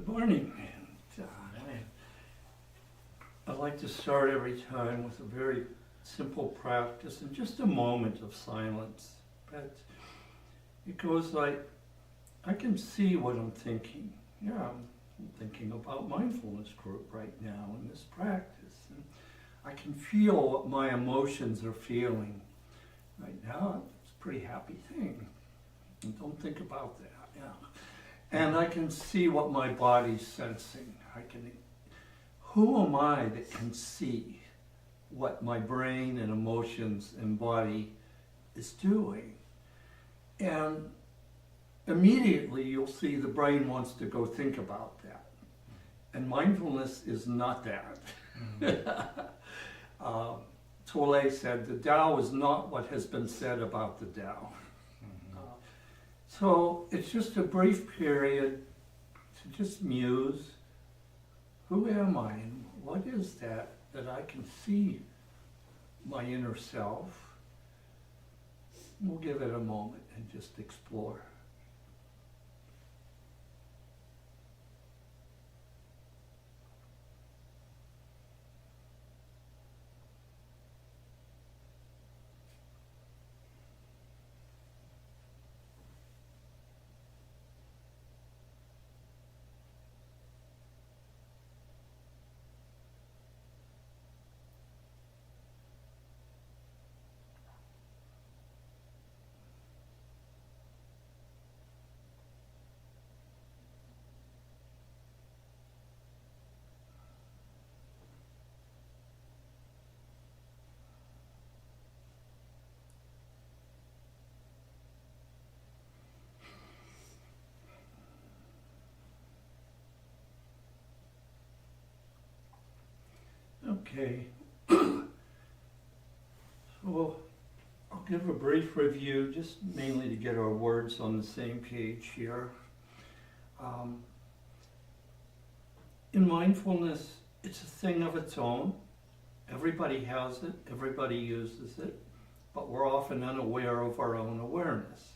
Good morning. I like to start every time with a very simple practice and just a moment of silence. But it goes like, I can see what I'm thinking. Yeah, I'm thinking about mindfulness group right now in this practice. And I can feel what my emotions are feeling right now. It's a pretty happy thing. And don't think about that. Yeah. And I can see what my body's sensing. Who am I that can see what my brain and emotions and body is doing? And immediately you'll see the brain wants to go think about that. And mindfulness is not that. Tolle said, the Tao is not what has been said about the Tao. So it's just a brief period to just muse. Who am I and what is that I can see my inner self? We'll give it a moment and just explore. Okay, so I'll give a brief review, just mainly to get our words on the same page here. In mindfulness, it's a thing of its own. Everybody has it, everybody uses it, but we're often unaware of our own awareness.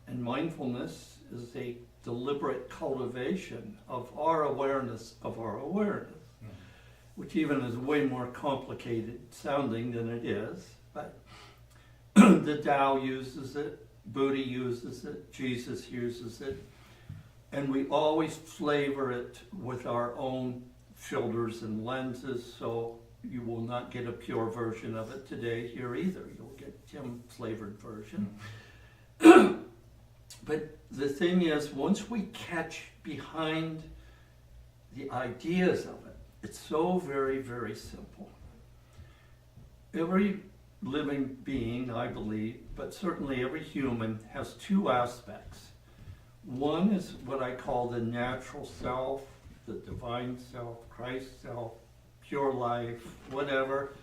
And mindfulness is a deliberate cultivation of our awareness of our awareness. Which even is way more complicated sounding than it is, but the Tao uses it, Buddha uses it, Jesus uses it, and we always flavor it with our own filters and lenses, so you will not get a pure version of it today here either. You'll get Tim-flavored version. But the thing is, once we catch behind the ideas of it, it's so very, very simple. Every living being, I believe, but certainly every human, has two aspects. One is what I call the natural self, the divine self, Christ self, pure life, whatever.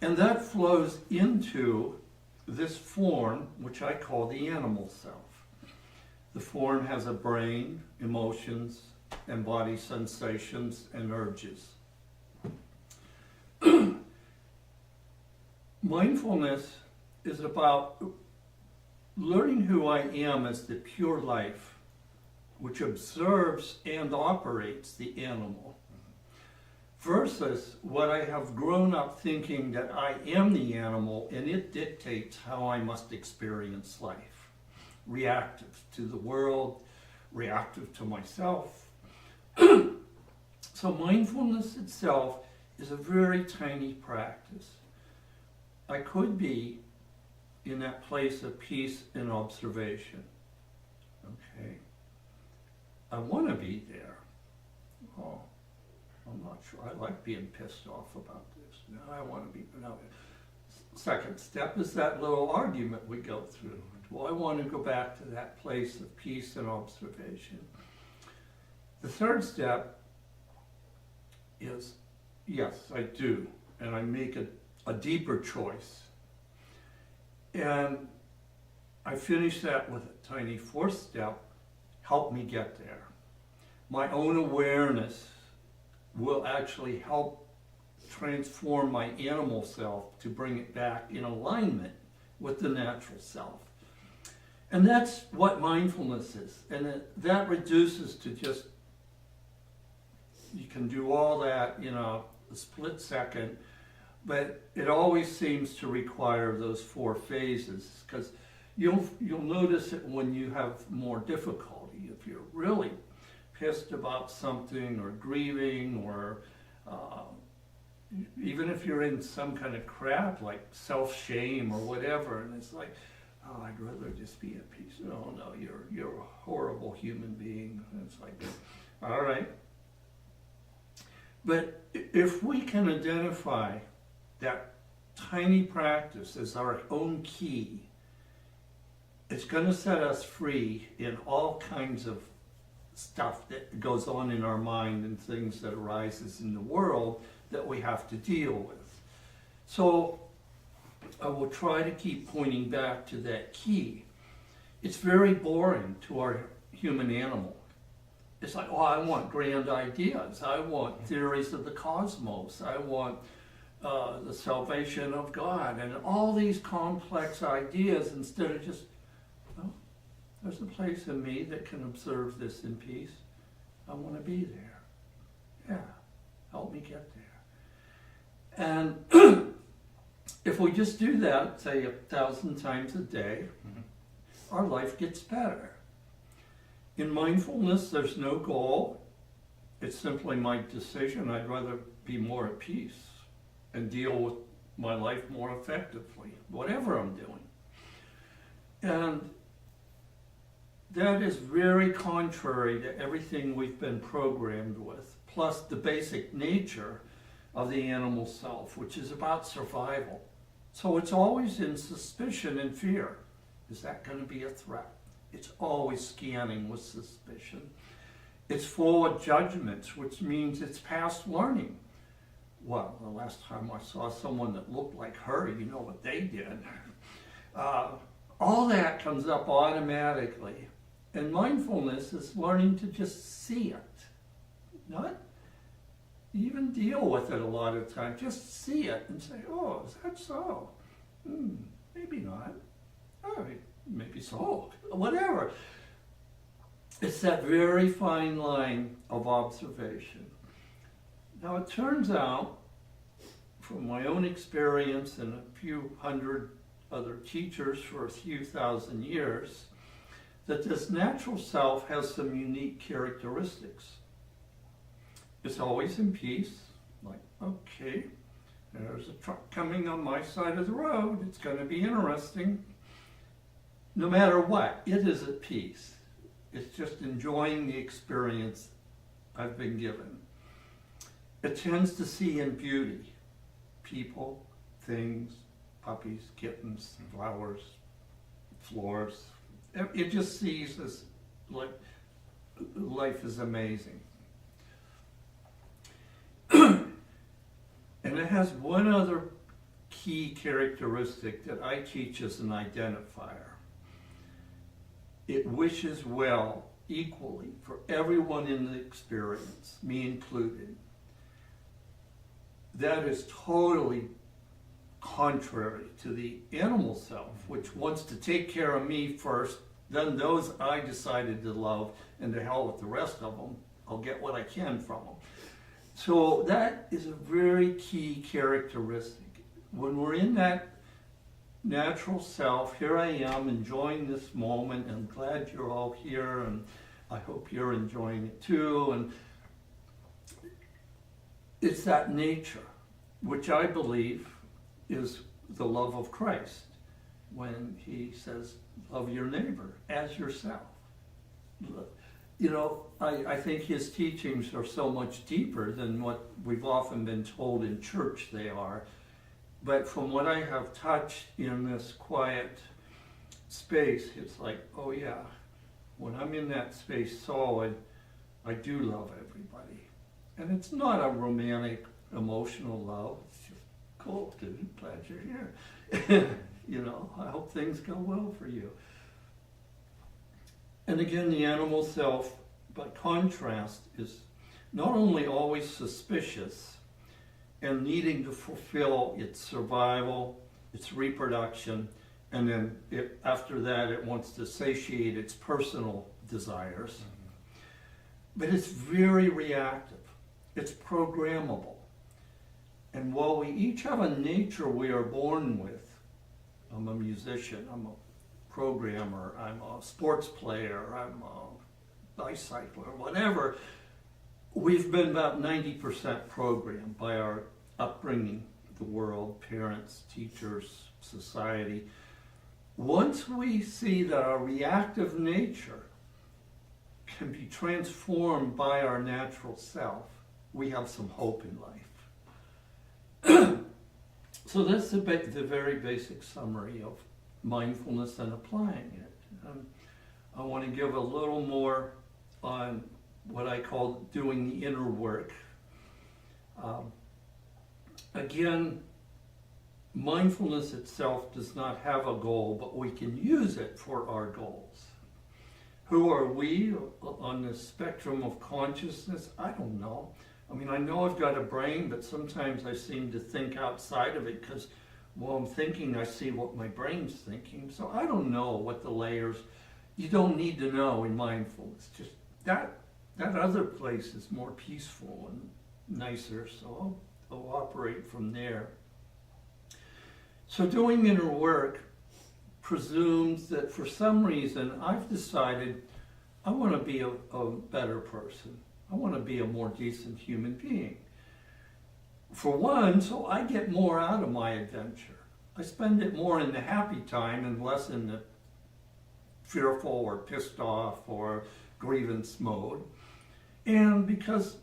And that flows into this form, which I call the animal self. The form has a brain, emotions, and body sensations and urges. Mindfulness is about learning who I am as the pure life, which observes and operates the animal, versus what I have grown up thinking that I am the animal and it dictates how I must experience life. Reactive to the world, reactive to myself. So mindfulness itself is a very tiny practice. I could be in that place of peace and observation. Okay. I want to be there. Oh, I'm not sure. I like being pissed off about this. No, I want to be. No. Second step is that little argument we go through. Do I want to go back to that place of peace and observation? The third step is, yes, I do, and I make a deeper choice. And I finish that with a tiny fourth step, help me get there. My own awareness will actually help transform my animal self to bring it back in alignment with the natural self. And that's what mindfulness is. And that reduces to just You can do all that in a split second, but it always seems to require those 4 phases, because you'll notice it when you have more difficulty. If you're really pissed about something or grieving, or even if you're in some kind of crap like self-shame or whatever, and it's like, oh, I'd rather just be at peace. Oh no, you're a horrible human being. And it's like, all right. But if we can identify that tiny practice as our own key, it's going to set us free in all kinds of stuff that goes on in our mind and things that arises in the world that we have to deal with. So I will try to keep pointing back to that key. It's very boring to our human animal. It's like, oh, I want grand ideas. I want theories of the cosmos. I want the salvation of God, and all these complex ideas, instead of just, oh, there's a place in me that can observe this in peace. I want to be there. Yeah, help me get there. And if we just do that, say 1,000 times a day, our life gets better. In mindfulness, there's no goal. It's simply my decision. I'd rather be more at peace and deal with my life more effectively, whatever I'm doing. And that is very contrary to everything we've been programmed with, plus the basic nature of the animal self, which is about survival. So it's always in suspicion and fear. Is that going to be a threat? It's always scanning with suspicion. It's full of judgments, which means it's past learning. Well, the last time I saw someone that looked like her, you know what they did. All that comes up automatically. And mindfulness is learning to just see it. Not even deal with it a lot of times. Just see it and say, oh, is that so? Maybe not. Oh, maybe so. Whatever. It's that very fine line of observation. Now it turns out, from my own experience and a few hundred other teachers for a few thousand years, that this natural self has some unique characteristics. It's always in peace, like, okay, there's a truck coming on my side of the road, it's going to be interesting. No matter what, it is at peace. It's just enjoying the experience I've been given. It tends to see in beauty, people, things, puppies, kittens, flowers, floors. It just sees this, like, life is amazing. And it has one other key characteristic that I teach as an identifier. It wishes well equally for everyone in the experience, me included. That is totally contrary to the animal self, which wants to take care of me first, then those I decided to love, and to hell with the rest of them. I'll get what I can from them. So that is a very key characteristic. When we're in that natural self, here I am enjoying this moment, and glad you're all here, and I hope you're enjoying it too. And it's that nature, which I believe is the love of Christ, when he says, love your neighbor as yourself. You know, I think his teachings are so much deeper than what we've often been told in church they are. But from what I have touched in this quiet space, it's like, oh yeah, when I'm in that space solid, I do love everybody. And it's not a romantic, emotional love. It's just, cool, dude, glad you're here. You know, I hope things go well for you. And again, the animal self, by contrast, is not only always suspicious and needing to fulfill its survival, its reproduction, and then after that it wants to satiate its personal desires. But it's very reactive. It's programmable. And while we each have a nature we are born with, I'm a musician, I'm a programmer, I'm a sports player, I'm a bicycler, whatever, we've been about 90% programmed by our upbringing, the world, parents, teachers, society. Once we see that our reactive nature can be transformed by our natural self, we have some hope in life. So that's the very basic summary of mindfulness and applying it. I want to give a little more on what I call doing the inner work. Again, mindfulness itself does not have a goal, but we can use it for our goals. Who are we on the spectrum of consciousness? I don't know. I mean, I know I've got a brain, but sometimes I seem to think outside of it because while I'm thinking, I see what my brain's thinking. So I don't know what the layers, you don't need to know in mindfulness. Just that other place is more peaceful and nicer, so I'll operate from there. So doing inner work presumes that for some reason I've decided I want to be a better person. I want to be a more decent human being. For one, so I get more out of my adventure. I spend it more in the happy time and less in the fearful or pissed off or grievance mode. And because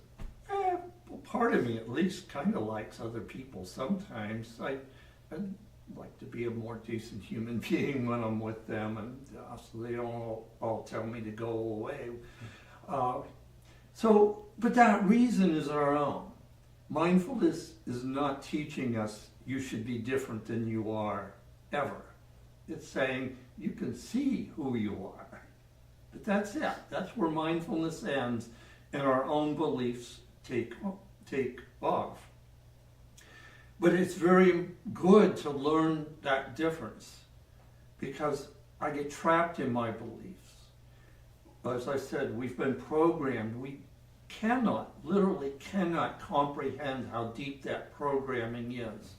part of me at least kind of likes other people sometimes, I'd like to be a more decent human being when I'm with them, and so they don't all tell me to go away. But that reason is our own. Mindfulness is not teaching us you should be different than you are, ever. It's saying you can see who you are. But that's it. That's where mindfulness ends, and our own beliefs take off. But it's very good to learn that difference, because I get trapped in my beliefs. As I said, we've been programmed. We literally cannot comprehend how deep that programming is.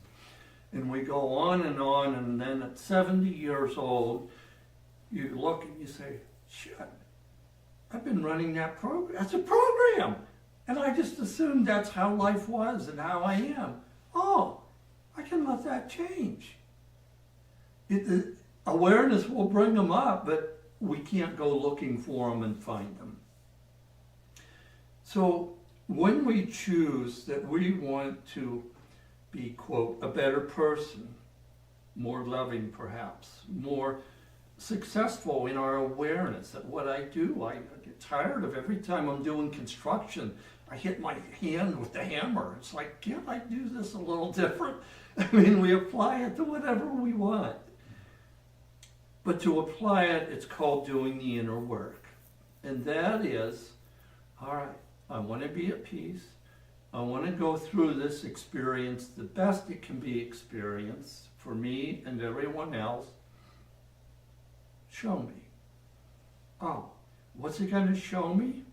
And we go on, and then at 70 years old, you look and you say, shit, I've been running that program. That's a program. And I just assumed that's how life was and how I am. Oh, I can let that change. Awareness will bring them up, but we can't go looking for them and find them. So when we choose that we want to be, quote, a better person, more loving perhaps, more successful in our awareness that what I do, I get tired of every time I'm doing construction, I hit my hand with the hammer. It's like, can't I do this a little different? I mean, we apply it to whatever we want. But to apply it, it's called doing the inner work. And that is, all right, I want to be at peace. I want to go through this experience the best it can be experienced for me and everyone else. Show me. Oh, what's it going to show me?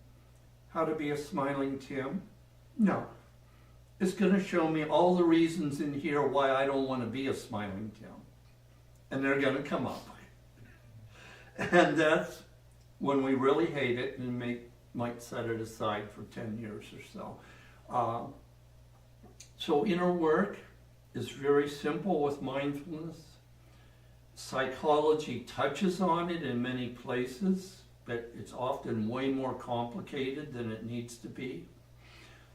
How to be a smiling Tim? No. It's going to show me all the reasons in here why I don't want to be a smiling Tim. And they're going to come up. And that's when we really hate it and might set it aside for 10 years or so. So inner work is very simple with mindfulness. Psychology touches on it in many places, but it's often way more complicated than it needs to be.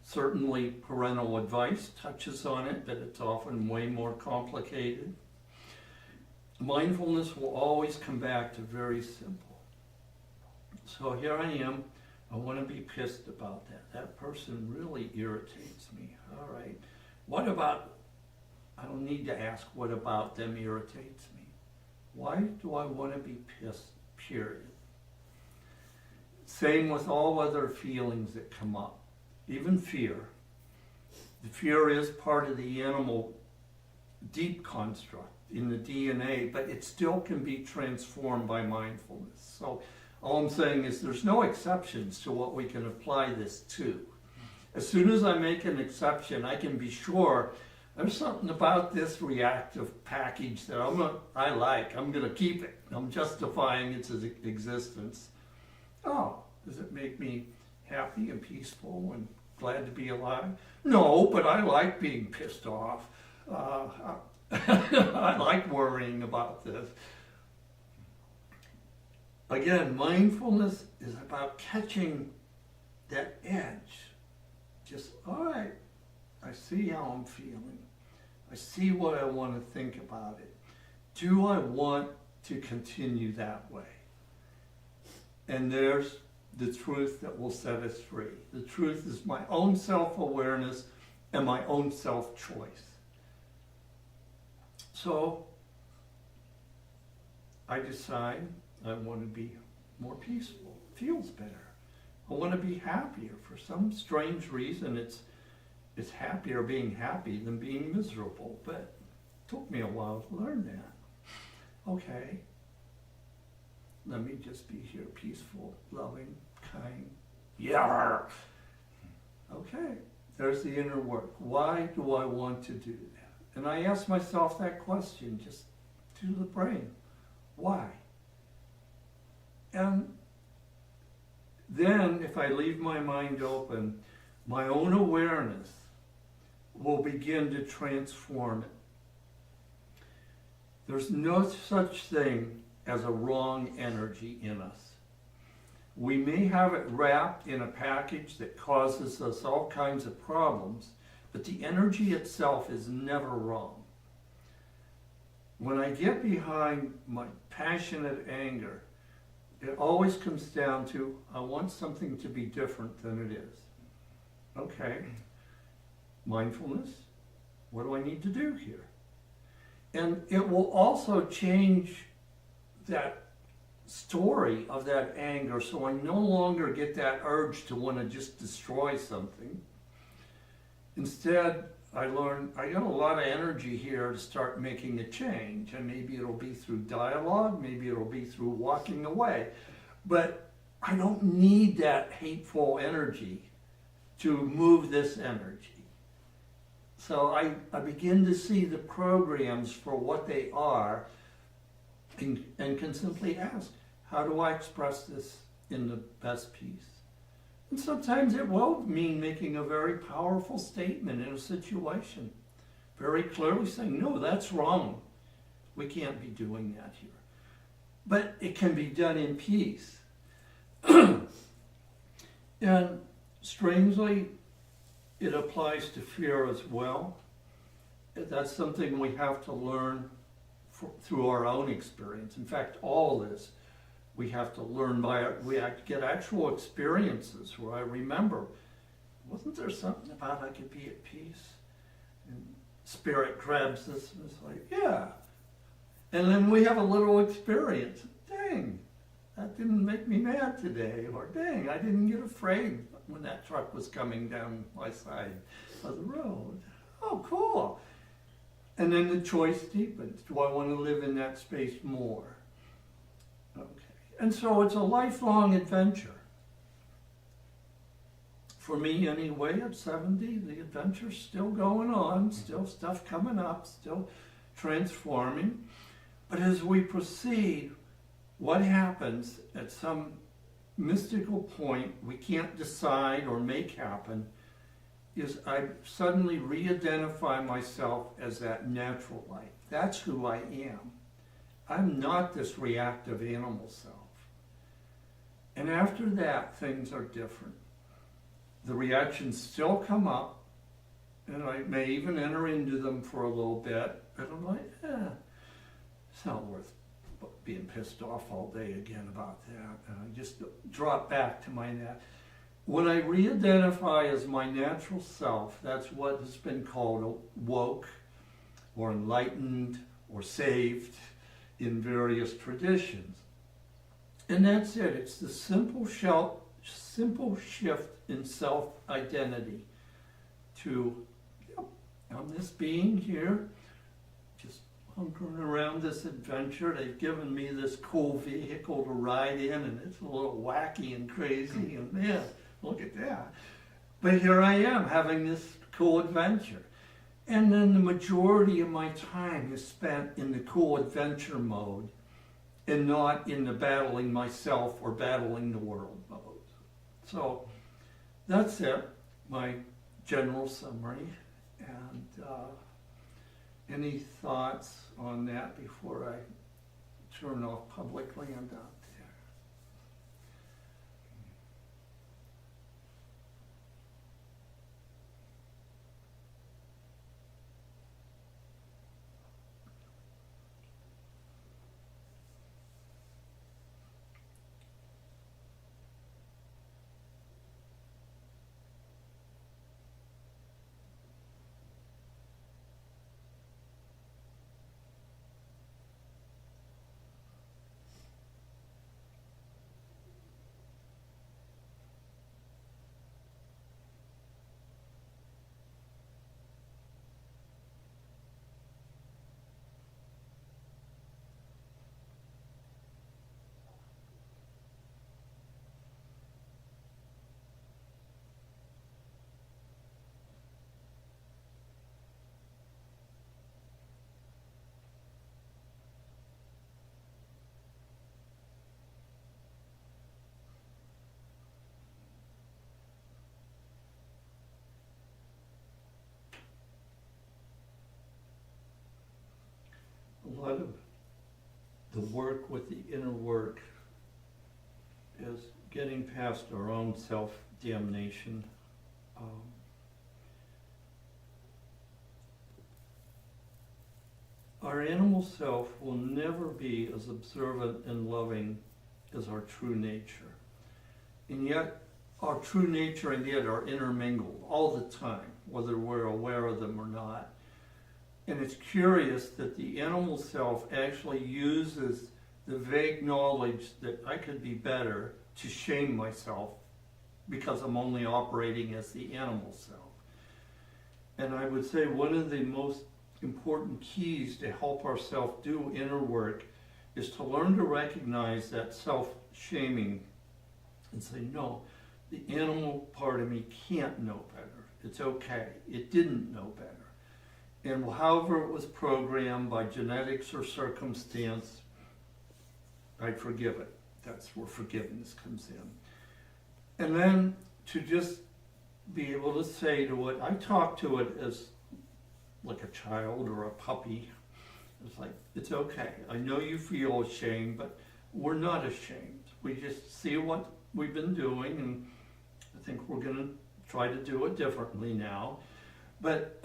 Certainly parental advice touches on it, but it's often way more complicated. Mindfulness will always come back to very simple. So here I am. I want to be pissed about that. That person really irritates me. All right. What about, I don't need to ask what about them irritates me. Why do I want to be pissed, period? Same with all other feelings that come up, even fear. The fear is part of the animal deep construct in the DNA, but it still can be transformed by mindfulness. So all I'm saying is there's no exceptions to what we can apply this to. As soon as I make an exception, I can be sure there's something about this reactive package that I like. I'm going to keep it. I'm justifying its existence. Oh, does it make me happy and peaceful and glad to be alive? No, but I like being pissed off. I like worrying about this. Again, mindfulness is about catching that edge. Just, all right, I see how I'm feeling. I see what I want to think about it. Do I want to continue that way? And there's the truth that will set us free. The truth is my own self-awareness and my own self-choice. So I decide I want to be more peaceful. Feels better. I want to be happier. For some strange reason, it's happier being happy than being miserable. But it took me a while to learn that. Okay. Let me just be here, peaceful, loving, kind. Yeah. Okay. There's the inner work. Why do I want to do that? And I ask myself that question just to the brain. Why? And then if I leave my mind open, my own awareness will begin to transform it. There's no such thing as a wrong energy in us. We may have it wrapped in a package that causes us all kinds of problems, but the energy itself is never wrong. When I get behind my passionate anger, it always comes down to, I want something to be different than it is. Okay, mindfulness, what do I need to do here? And it will also change that story of that anger, so I no longer get that urge to want to just destroy something. Instead, I learn I got a lot of energy here to start making a change, and maybe it'll be through dialogue, maybe it'll be through walking away, but I don't need that hateful energy to move this energy. So I begin to see the programs for what they are, and can simply ask, how do I express this in the best peace? And sometimes it will mean making a very powerful statement in a situation, very clearly saying, no, that's wrong. We can't be doing that here. But it can be done in peace. And strangely, it applies to fear as well. That's something we have to learn through our own experience. In fact, all this we have to learn we get actual experiences where I remember, wasn't there something about I could be at peace? And spirit grabs us and it's like, yeah. And then we have a little experience. Dang, that didn't make me mad today. Or dang, I didn't get afraid when that truck was coming down my side of the road. Oh, cool. And then the choice deepens. Do I want to live in that space more? Okay. And so it's a lifelong adventure. For me, anyway, at 70, the adventure's still going on, still stuff coming up, still transforming. But as we proceed, what happens at some mystical point we can't decide or make happen is I suddenly re-identify myself as that natural light. That's who I am. I'm not this reactive animal self. And after that, things are different. The reactions still come up, and I may even enter into them for a little bit, but I'm like, it's not worth being pissed off all day again about that. And I just drop back to my when I re-identify as my natural self, that's what has been called woke, or enlightened, or saved in various traditions. And that's it. It's the simple shift in self-identity to, yep, I'm this being here, just hunkering around this adventure. They've given me this cool vehicle to ride in, and it's a little wacky and crazy, and man, look at that. But here I am having this cool adventure. And then the majority of my time is spent in the cool adventure mode and not in the battling myself or battling the world mode. So that's it, my general summary. And any thoughts on that before I turn off publicly? I'm done. A lot of the work with the inner work is getting past our own self-damnation. Our animal self will never be as observant and loving as our true nature. And yet, our true nature and yet are intermingled all the time, whether we're aware of them or not. And it's curious that the animal self actually uses the vague knowledge that I could be better to shame myself because I'm only operating as the animal self. And I would say one of the most important keys to help ourselves do inner work is to learn to recognize that self-shaming and say, no, the animal part of me can't know better. It's okay. It didn't know better. And however it was programmed by genetics or circumstance, I forgive it. That's where forgiveness comes in. And then to just be able to say to it, I talk to it as like a child or a puppy. It's like, it's okay. I know you feel ashamed, but we're not ashamed. We just see what we've been doing, and I think we're going to try to do it differently now. But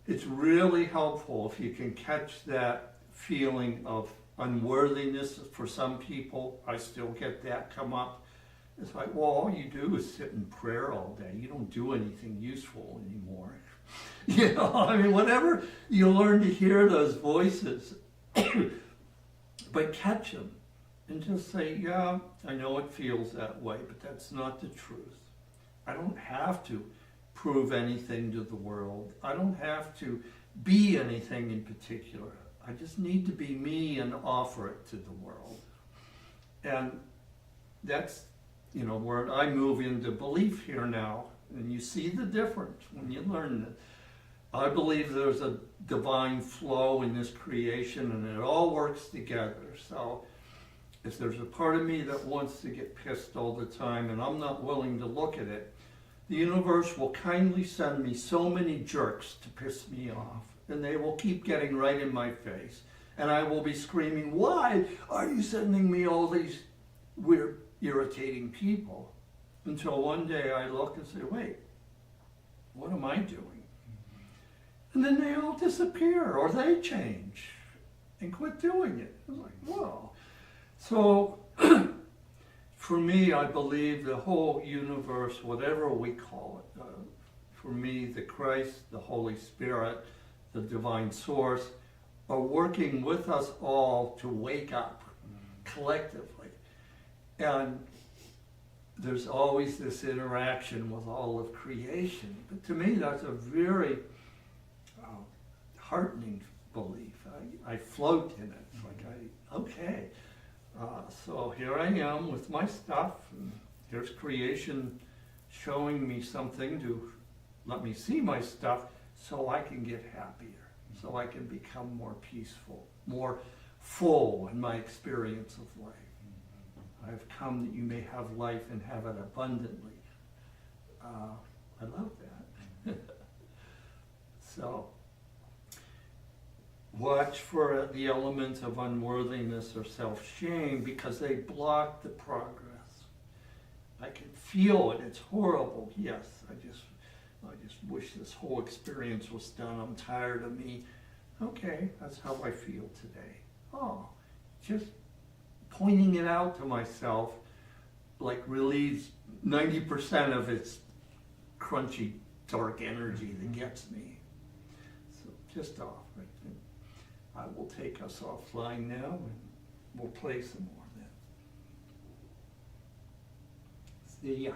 it's really helpful if you can catch that feeling of unworthiness. For some people, I still get that come up. It's like, well, all you do is sit in prayer all day. You don't do anything useful anymore. You know, I mean, whatever, you learn to hear those voices, but catch them and just say, yeah, I know it feels that way, but that's not the truth. I don't have to prove anything to the world. I don't have to be anything in particular. I just need to be me and offer it to the world. And that's, you know, where I move into belief here now. And you see the difference when you learn that. I believe there's a divine flow in this creation and it all works together. So if there's a part of me that wants to get pissed all the time and I'm not willing to look at it, the universe will kindly send me so many jerks to piss me off. And they will keep getting right in my face. And I will be screaming, why are you sending me all these weird, irritating people? Until one day I look and say, wait, what am I doing? And then they all disappear or they change and quit doing it. I was like, whoa. So for me, I believe the whole universe, whatever we call it, for me, the Christ, the Holy Spirit, the divine source, are working with us all to wake up collectively. And there's always this interaction with all of creation. But to me, that's a very heartening belief. I float in it. It's like, okay. So here I am with my stuff, and here's creation showing me something to let me see my stuff so I can get happier, so I can become more peaceful, more full in my experience of life. I've come that you may have life and have it abundantly. I love that. So, watch for the element of unworthiness or self-shame because they block the progress. I can feel it, it's horrible, yes. I just wish this whole experience was done. I'm tired of me. Okay, that's how I feel today. Oh, just pointing it out to myself like relieves 90% of its crunchy, dark energy that gets me. So just off. I will take us offline now and we'll play some more then. See ya.